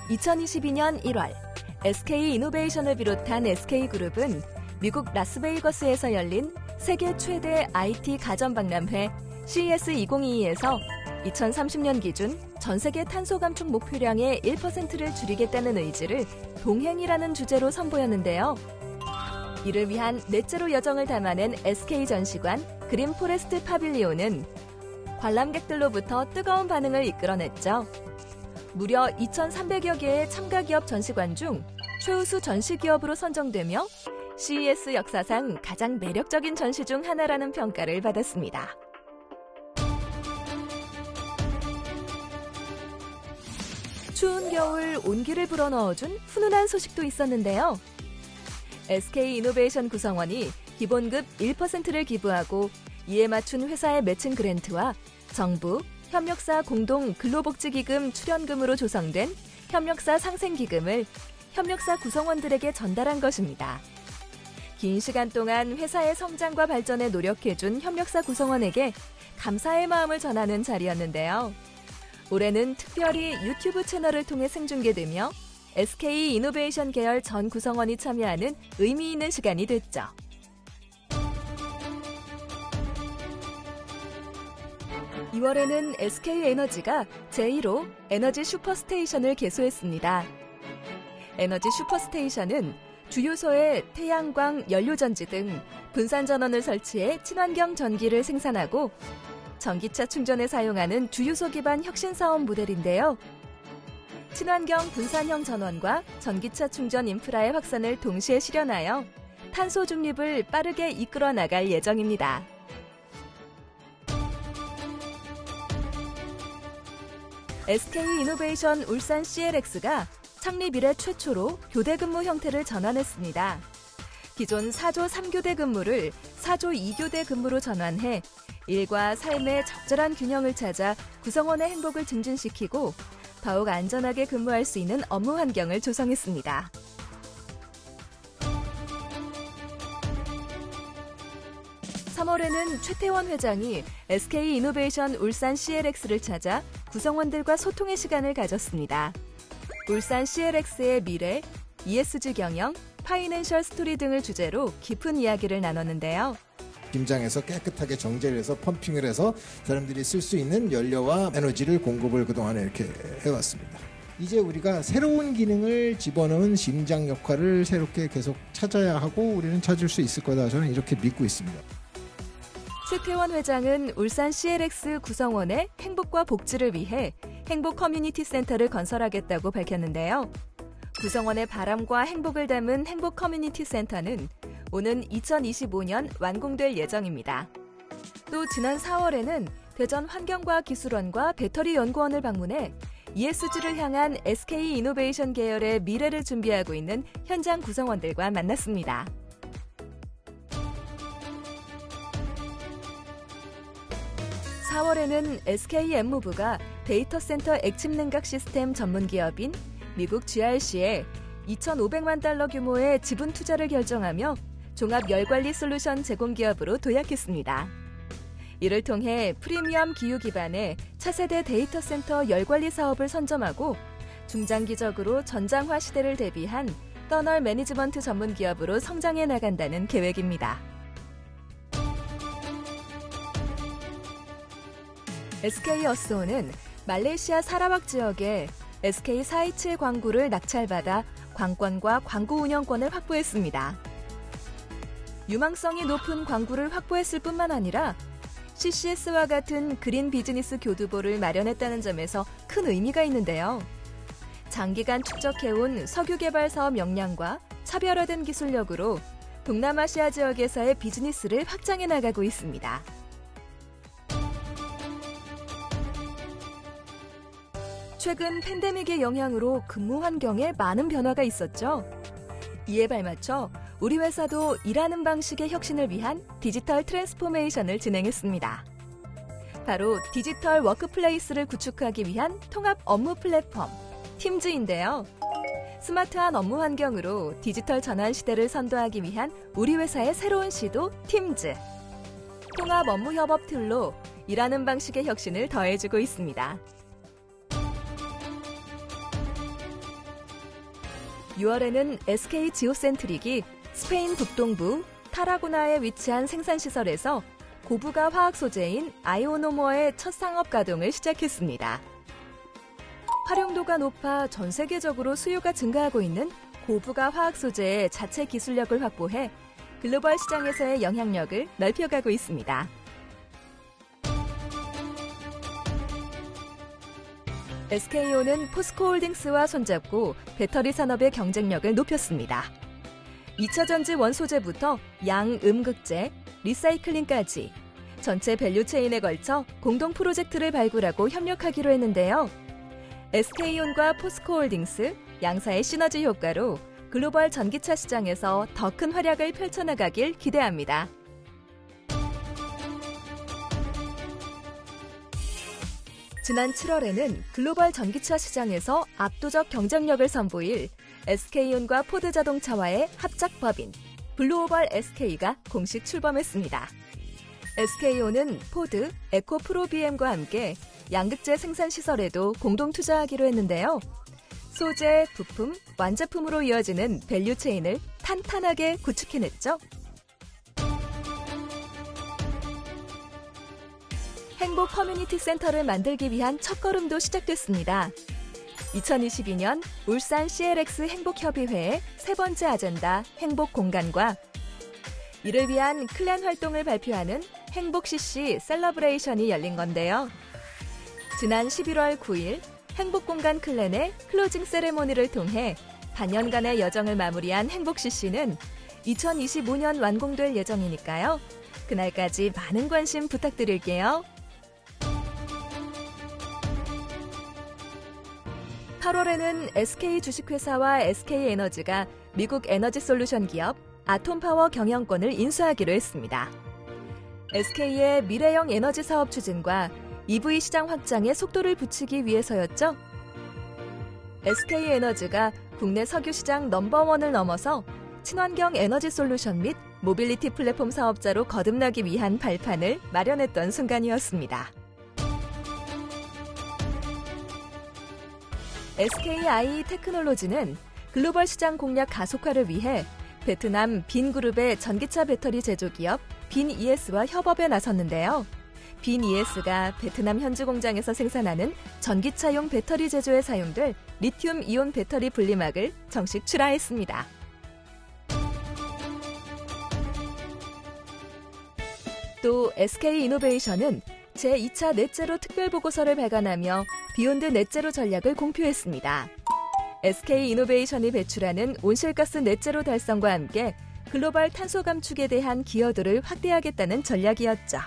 2022년 1월 SK이노베이션을 비롯한 SK그룹은 미국 라스베이거스에서 열린 세계 최대 IT 가전박람회 CES 2022에서 2030년 기준 전 세계 탄소 감축 목표량의 1%를 줄이겠다는 의지를 동행이라는 주제로 선보였는데요. 이를 위한 넷째로 여정을 담아낸 SK 전시관 그린 포레스트 파빌리온은 관람객들로부터 뜨거운 반응을 이끌어냈죠. 무려 2,300여 개의 참가 기업 전시관 중 최우수 전시 기업으로 선정되며 CES 역사상 가장 매력적인 전시 중 하나라는 평가를 받았습니다. 추운 겨울 온기를 불어넣어준 훈훈한 소식도 있었는데요. SK이노베이션 구성원이 기본급 1%를 기부하고 이에 맞춘 회사의 매칭 그랜트와 정부, 협력사 공동 근로복지기금 출연금으로 조성된 협력사 상생기금을 협력사 구성원들에게 전달한 것입니다. 긴 시간 동안 회사의 성장과 발전에 노력해준 협력사 구성원에게 감사의 마음을 전하는 자리였는데요. 올해는 특별히 유튜브 채널을 통해 생중계되며 SK이노베이션 계열 전 구성원이 참여하는 의미 있는 시간이 됐죠. (2월에는) SK에너지가 제1호 에너지 슈퍼스테이션을 개소했습니다. 에너지 슈퍼스테이션은 주유소에 태양광, 연료전지 등 분산전원을 설치해 친환경 전기를 생산하고 전기차 충전에 사용하는 주유소 기반 혁신사업 모델인데요. 친환경 분산형 전원과 전기차 충전 인프라의 확산을 동시에 실현하여 탄소 중립을 빠르게 이끌어 나갈 예정입니다. SK이노베이션 울산 CLX가 창립 이래 최초로 교대 근무 형태를 전환했습니다. 기존 4조 3교대 근무를 4조 2교대 근무로 전환해 일과 삶의 적절한 균형을 찾아 구성원의 행복을 증진시키고 더욱 안전하게 근무할 수 있는 업무 환경을 조성했습니다. (3월에는) 최태원 회장이 SK이노베이션 울산 CLX를 찾아 구성원들과 소통의 시간을 가졌습니다. 울산 CLX의 미래, ESG 경영, 파이낸셜 스토리 등을 주제로 깊은 이야기를 나눴는데요. 김장해서 깨끗하게 정제를 해서 펌핑을 해서 사람들이 쓸 수 있는 연료와 에너지를 공급을 그동안에 이렇게 해왔습니다. 이제 우리가 새로운 기능을 집어넣은 심장 역할을 새롭게 계속 찾아야 하고 우리는 찾을 수 있을 거다. 저는 이렇게 믿고 있습니다. 최태원 회장은 울산 CLX 구성원의 행복과 복지를 위해 행복 커뮤니티 센터를 건설하겠다고 밝혔는데요. 구성원의 바람과 행복을 담은 행복 커뮤니티 센터는 오는 2025년 완공될 예정입니다. 또 지난 4월에는 대전 환경과학기술원과 배터리연구원을 방문해 ESG를 향한 SK이노베이션 계열의 미래를 준비하고 있는 현장 구성원들과 만났습니다. (4월에는) SK엠무브가 데이터 센터 액침 냉각 시스템 전문 기업인 미국 GRC에 $2,500만 달러 규모의 지분 투자를 결정하며 종합 열관리 솔루션 제공 기업으로 도약했습니다. 이를 통해 프리미엄 기후 기반의 차세대 데이터 센터 열관리 사업을 선점하고 중장기적으로 전장화 시대를 대비한 터널 매니지먼트 전문 기업으로 성장해 나간다는 계획입니다. SK어스온은 말레이시아 사라왁 지역에 SK427 광구를 낙찰받아 관권과 광구 운영권을 확보했습니다. 유망성이 높은 광구를 확보했을 뿐만 아니라 CCS와 같은 그린 비즈니스 교두보를 마련했다는 점에서 큰 의미가 있는데요. 장기간 축적해온 석유 개발 사업 역량과 차별화된 기술력으로 동남아시아 지역에서의 비즈니스를 확장해 나가고 있습니다. 최근 팬데믹의 영향으로 근무 환경에 많은 변화가 있었죠. 이에 발맞춰 우리 회사도 일하는 방식의 혁신을 위한 디지털 트랜스포메이션을 진행했습니다. 바로 디지털 워크플레이스를 구축하기 위한 통합 업무 플랫폼 팀즈인데요. 스마트한 업무 환경으로 디지털 전환 시대를 선도하기 위한 우리 회사의 새로운 시도 팀즈. 통합 업무 협업 툴로 일하는 방식의 혁신을 더해주고 있습니다. 6월에는 SK 지오센트릭이 스페인 북동부 타라고나에 위치한 생산시설에서 고부가 화학 소재인 아이오노머의 첫 상업 가동을 시작했습니다. 활용도가 높아 전 세계적으로 수요가 증가하고 있는 고부가 화학 소재의 자체 기술력을 확보해 글로벌 시장에서의 영향력을 넓혀가고 있습니다. SK온은 포스코홀딩스와 손잡고 배터리 산업의 경쟁력을 높였습니다. 2차 전지 원소재부터 양음극재, 리사이클링까지 전체 밸류체인에 걸쳐 공동 프로젝트를 발굴하고 협력하기로 했는데요. SK온과 포스코홀딩스, 양사의 시너지 효과로 글로벌 전기차 시장에서 더 큰 활약을 펼쳐나가길 기대합니다. 지난 7월에는 글로벌 전기차 시장에서 압도적 경쟁력을 선보일 SK온과 포드자동차와의 합작 법인 블루오벌 SK가 공식 출범했습니다. SK온은 포드, 에코프로비엠과 함께 양극재 생산 시설에도 공동 투자하기로 했는데요. 소재, 부품, 완제품으로 이어지는 밸류체인을 탄탄하게 구축해냈죠. 행복 커뮤니티 센터를 만들기 위한 첫걸음도 시작됐습니다. 2022년 울산 CLX 행복협의회의 세 번째 아젠다 행복공간과 이를 위한 클랜 활동을 발표하는 행복CC 셀러브레이션이 열린 건데요. 지난 11월 9일 행복공간 클랜의 클로징 세레모니를 통해 반년간의 여정을 마무리한 행복CC는 2025년 완공될 예정이니까요. 그날까지 많은 관심 부탁드릴게요. 8월에는 SK 주식회사와 SK에너지가 미국 에너지솔루션 기업 아톰파워 경영권을 인수하기로 했습니다. SK의 미래형 에너지 사업 추진과 EV 시장 확장에 속도를 붙이기 위해서였죠. SK에너지가 국내 석유 시장 넘버원을 넘어서 친환경 에너지 솔루션 및 모빌리티 플랫폼 사업자로 거듭나기 위한 발판을 마련했던 순간이었습니다. SKI 테크놀로지는 글로벌 시장 공략 가속화를 위해 베트남 빈그룹의 전기차 배터리 제조기업 빈ES와 협업에 나섰는데요. 빈ES가 베트남 현지 공장에서 생산하는 전기차용 배터리 제조에 사용될 리튬 이온 배터리 분리막을 정식 출하했습니다. 또 SK이노베이션은 제2차 넷제로 특별보고서를 발간하며 비욘드 넷제로 전략을 공표했습니다. SK이노베이션이 배출하는 온실가스 넷제로 달성과 함께 글로벌 탄소 감축에 대한 기여도를 확대하겠다는 전략이었죠.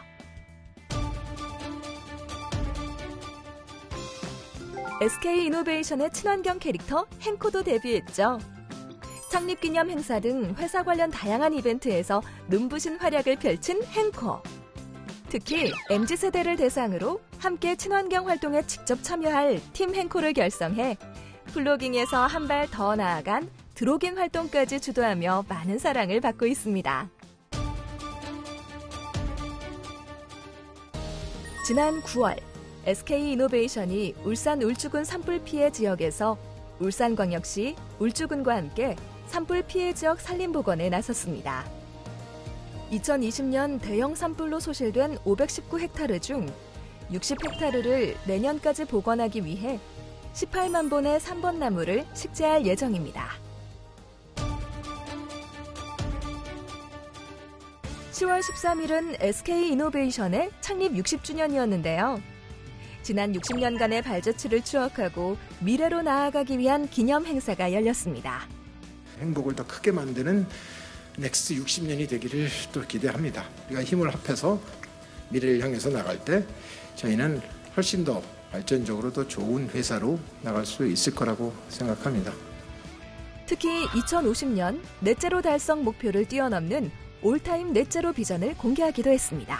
SK이노베이션의 친환경 캐릭터 행코도 데뷔했죠. 창립기념 행사 등 회사 관련 다양한 이벤트에서 눈부신 활약을 펼친 행코. 특히 MZ세대를 대상으로 함께 친환경 활동에 직접 참여할 팀 행코를 결성해 플로깅에서 한 발 더 나아간 드로깅 활동까지 주도하며 많은 사랑을 받고 있습니다. 지난 9월 SK이노베이션이 울산 울주군 산불 피해 지역에서 울산광역시 울주군과 함께 산불 피해 지역 산림복원에 나섰습니다. 2020년 대형 산불로 소실된 519헥타르 중 60헥타르를 내년까지 복원하기 위해 18만 본의 3번 나무를 식재할 예정입니다. 10월 13일은 SK이노베이션의 창립 60주년이었는데요. 지난 60년간의 발자취를 추억하고 미래로 나아가기 위한 기념 행사가 열렸습니다. 행복을 더 크게 만드는 넥스트 60년이 되기를 또 기대합니다. 우리가 힘을 합해서 미래를 향해서 나갈 때 저희는 훨씬 더 발전적으로 더 좋은 회사로 나갈 수 있을 거라고 생각합니다. 특히 2050년 넷제로 달성 목표를 뛰어넘는 올타임 넷제로 비전을 공개하기도 했습니다.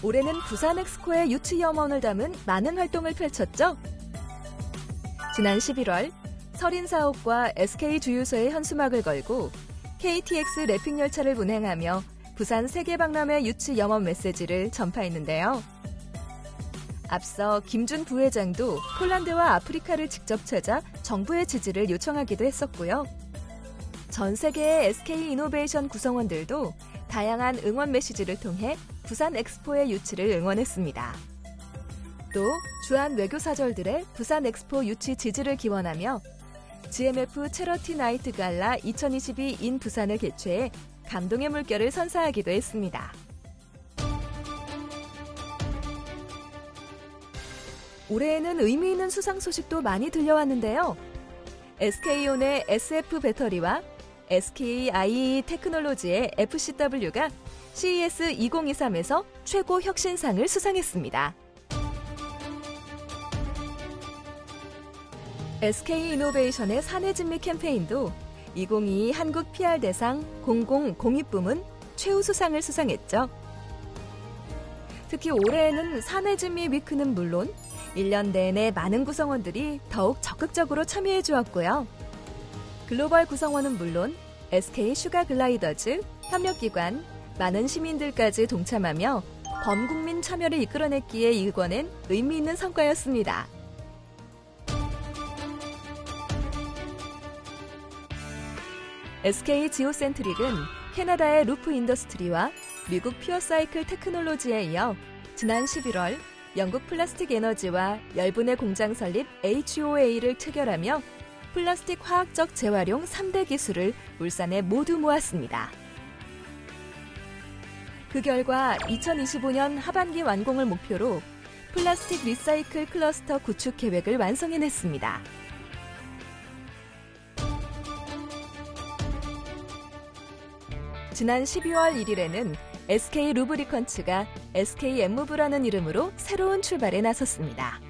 올해는 부산 엑스코의 유치 염원을 담은 많은 활동을 펼쳤죠. 지난 11월 설인 사옥과 SK 주유소에 현수막을 걸고 KTX 랩핑 열차를 운행하며 부산 세계박람회 유치 염원 메시지를 전파했는데요. 앞서 김준 부회장도 폴란드와 아프리카를 직접 찾아 정부의 지지를 요청하기도 했었고요. 전 세계의 SK 이노베이션 구성원들도 다양한 응원 메시지를 통해 부산 엑스포의 유치를 응원했습니다. 또 주한 외교사절들의 부산 엑스포 유치 지지를 기원하며 GMF 체러티 나이트 갈라 2022 인 부산을 개최해 감동의 물결을 선사하기도 했습니다. 올해에는 의미 있는 수상 소식도 많이 들려왔는데요. SK온의 SF 배터리와 SK IE 테크놀로지의 FCW가 CES 2023에서 최고 혁신상을 수상했습니다. SK 이노베이션의 사내 진미 캠페인도 2022 한국 PR 대상 공공-공익 부문 최우수상을 수상했죠. 특히 올해에는 사내 진미 위크는 물론 1년 내내 많은 구성원들이 더욱 적극적으로 참여해 주었고요. 글로벌 구성원은 물론 SK 슈가 글라이더즈, 협력기관, 많은 시민들까지 동참하며 범국민 참여를 이끌어냈기에 일궈낸 의미 있는 성과였습니다. SK 지오센트릭은 캐나다의 루프 인더스트리와 미국 퓨어사이클 테크놀로지에 이어 지난 11월 영국 플라스틱 에너지와 열분해 공장 설립 HOA를 체결하며 플라스틱 화학적 재활용 3대 기술을 울산에 모두 모았습니다. 그 결과 2025년 하반기 완공을 목표로 플라스틱 리사이클 클러스터 구축 계획을 완성해냈습니다. 지난 12월 1일에는 SK 루브리컨츠가 SK 엠무브라는 이름으로 새로운 출발에 나섰습니다.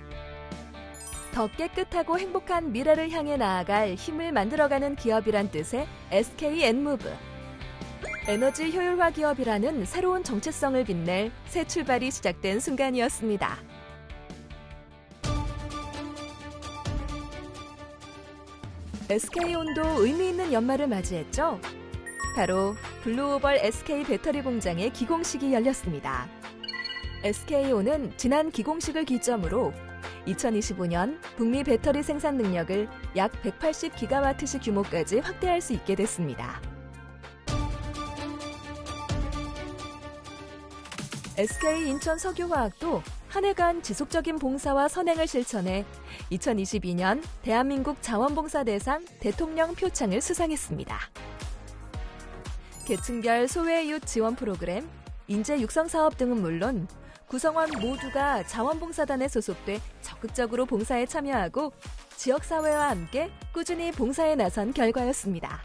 더 깨끗하고 행복한 미래를 향해 나아갈 힘을 만들어가는 기업이란 뜻의 SK 엠무브. 에너지 효율화 기업이라는 새로운 정체성을 빛낼 새 출발이 시작된 순간이었습니다. SK온도 의미 있는 연말을 맞이했죠. 바로 블루오벌 SK 배터리 공장의 기공식이 열렸습니다. SK온은 지난 기공식을 기점으로 2025년 북미 배터리 생산 능력을 약 180기가와트시 규모까지 확대할 수 있게 됐습니다. SK 인천 석유화학도 한 해간 지속적인 봉사와 선행을 실천해 2022년 대한민국 자원봉사대상 대통령 표창을 수상했습니다. 계층별 소외이웃 지원 프로그램, 인재 육성 사업 등은 물론 구성원 모두가 자원봉사단에 소속돼 적극적으로 봉사에 참여하고 지역사회와 함께 꾸준히 봉사에 나선 결과였습니다.